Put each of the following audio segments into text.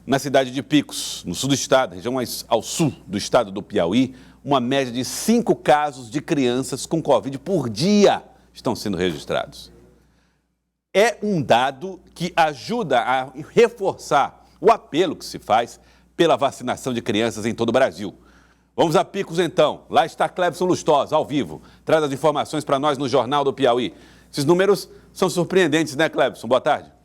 Na cidade de Picos, no sul do estado, região mais ao sul do estado do Piauí, uma média de 5 casos de crianças com Covid por dia estão sendo registrados. É um dado que ajuda a reforçar o apelo que se faz pela vacinação de crianças em todo o Brasil. Vamos a Picos então. Lá está Clebson Lustosa, ao vivo. Traz as informações para nós no Jornal do Piauí. Esses números são surpreendentes, né, Clebson? Boa tarde.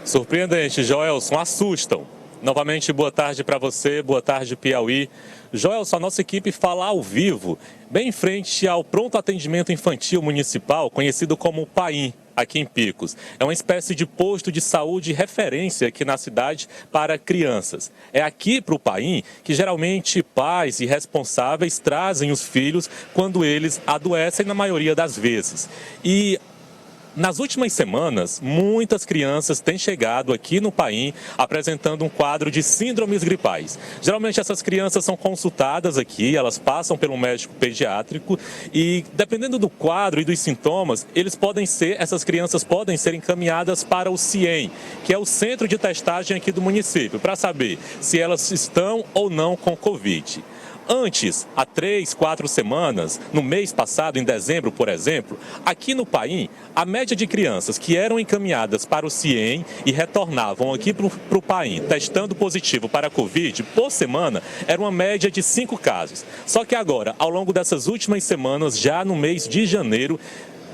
Surpreendente, Joelson, assustam. Novamente, boa tarde para você, boa tarde, Piauí. Joelson, a nossa equipe fala ao vivo, bem em frente ao Pronto Atendimento Infantil Municipal, conhecido como PAIM, aqui em Picos. É uma espécie de posto de saúde referência aqui na cidade para crianças. É aqui para o PAIM que geralmente pais e responsáveis trazem os filhos quando eles adoecem na maioria das vezes. E nas últimas semanas, muitas crianças têm chegado aqui no PAIM apresentando um quadro de síndromes gripais. Geralmente essas crianças são consultadas aqui, elas passam pelo médico pediátrico e, dependendo do quadro e dos sintomas, essas crianças podem ser encaminhadas para o CIEM, que é o centro de testagem aqui do município, para saber se elas estão ou não com Covid. Antes, há 3, 4 semanas, no mês passado, em dezembro, por exemplo, aqui no PAIM, a média de crianças que eram encaminhadas para o CIEM e retornavam aqui para o PAIM, testando positivo para a Covid, por semana, era uma média de 5 casos. Só que agora, ao longo dessas últimas semanas, já no mês de janeiro,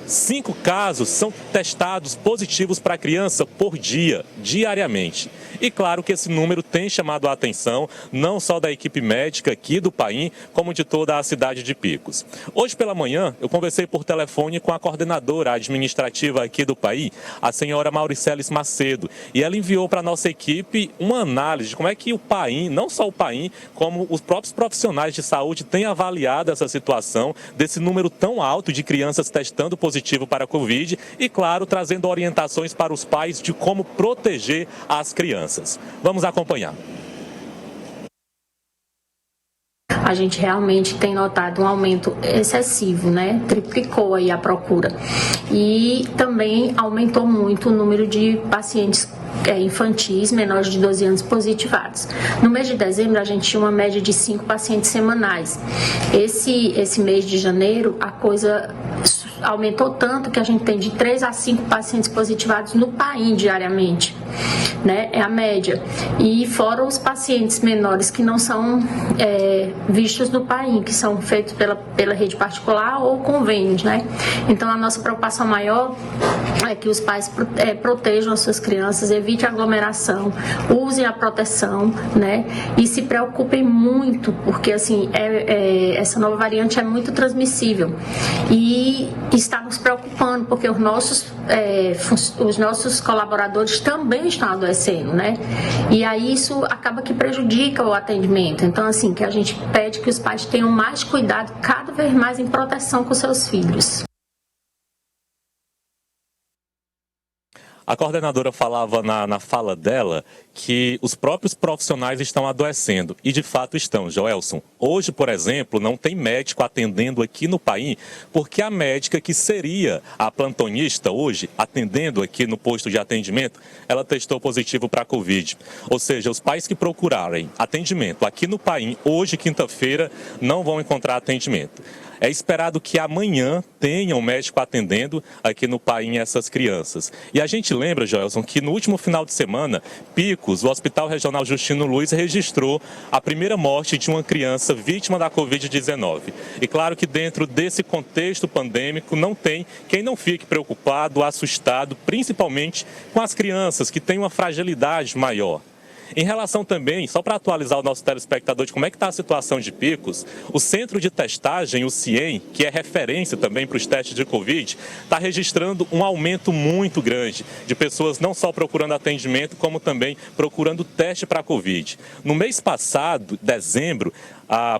5 casos são testados positivos para a criança por dia, diariamente. E claro que esse número tem chamado a atenção, não só da equipe médica aqui do PAIM, como de toda a cidade de Picos. Hoje pela manhã, eu conversei por telefone com a coordenadora administrativa aqui do PAIM, a senhora Mauriceles Macedo, e ela enviou para a nossa equipe uma análise de como é que o PAIM, não só o PAIM, como os próprios profissionais de saúde têm avaliado essa situação desse número tão alto de crianças testando positivo para a Covid e, claro, trazendo orientações para os pais de como proteger as crianças. Vamos acompanhar. A gente realmente tem notado um aumento excessivo, né? Triplicou aí a procura. E também aumentou muito o número de pacientes infantis menores de 12 anos positivados. No mês de dezembro, a gente tinha uma média de 5 pacientes semanais. Esse mês de janeiro, a coisa aumentou tanto que a gente tem de 3 a 5 pacientes positivados no PAIM diariamente, né? É a média. E fora os pacientes menores que não são vistos no PAIM, que são feitos pela rede particular ou convênios, né? Então, a nossa preocupação maior é que os pais protejam as suas crianças, evitem aglomeração, usem a proteção, né? E se preocupem muito, porque assim, essa nova variante é muito transmissível e está nos preocupando, porque os nossos colaboradores também estão adoecendo, né? E aí isso acaba que prejudica o atendimento. Então, assim, que a gente pede que os pais tenham mais cuidado, cada vez mais em proteção com seus filhos. A coordenadora falava na fala dela que os próprios profissionais estão adoecendo. E de fato estão, Joelson. Hoje, por exemplo, não tem médico atendendo aqui no PAIM, porque a médica que seria a plantonista hoje, atendendo aqui no posto de atendimento, ela testou positivo para a Covid. Ou seja, os pais que procurarem atendimento aqui no PAIM, hoje, quinta-feira, não vão encontrar atendimento. É esperado que amanhã tenha um médico atendendo aqui no PAIM essas crianças. E a gente lembra, Joelson, que no último final de semana, Picos, o Hospital Regional Justino Luiz, registrou a primeira morte de uma criança vítima da Covid-19. E claro que dentro desse contexto pandêmico não tem quem não fique preocupado, assustado, principalmente com as crianças que têm uma fragilidade maior. Em relação também, só para atualizar o nosso telespectador de como é que está a situação de Picos, o Centro de Testagem, o CIEM, que é referência também para os testes de Covid, está registrando um aumento muito grande de pessoas não só procurando atendimento, como também procurando teste para Covid. No mês passado, dezembro,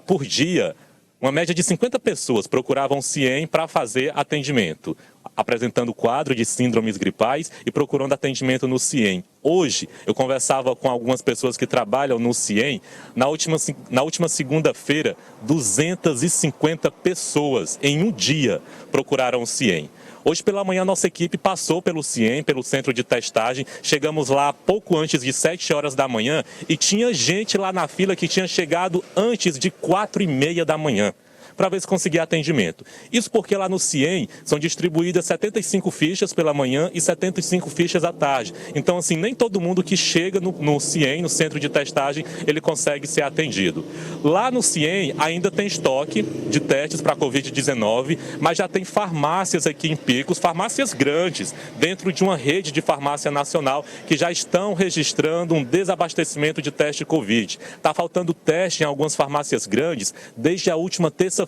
por dia, uma média de 50 pessoas procuravam o CIEM para fazer atendimento, apresentando quadro de síndromes gripais e procurando atendimento no CIEM. Hoje, eu conversava com algumas pessoas que trabalham no CIEM. Na última segunda-feira, 250 pessoas em um dia procuraram o CIEM. Hoje pela manhã nossa equipe passou pelo CIEM, pelo centro de testagem, chegamos lá pouco antes de 7 horas da manhã e tinha gente lá na fila que tinha chegado antes de 4h30 da manhã, para ver se conseguia atendimento. Isso porque lá no CIEM são distribuídas 75 fichas pela manhã e 75 fichas à tarde. Então, assim, nem todo mundo que chega no CIEM, no centro de testagem, ele consegue ser atendido. Lá no CIEM ainda tem estoque de testes para a Covid-19, mas já tem farmácias aqui em Picos, farmácias grandes, dentro de uma rede de farmácia nacional, que já estão registrando um desabastecimento de teste Covid. Está faltando teste em algumas farmácias grandes desde a última terça-feira.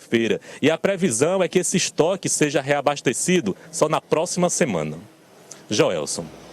E a previsão é que esse estoque seja reabastecido só na próxima semana. Joelson.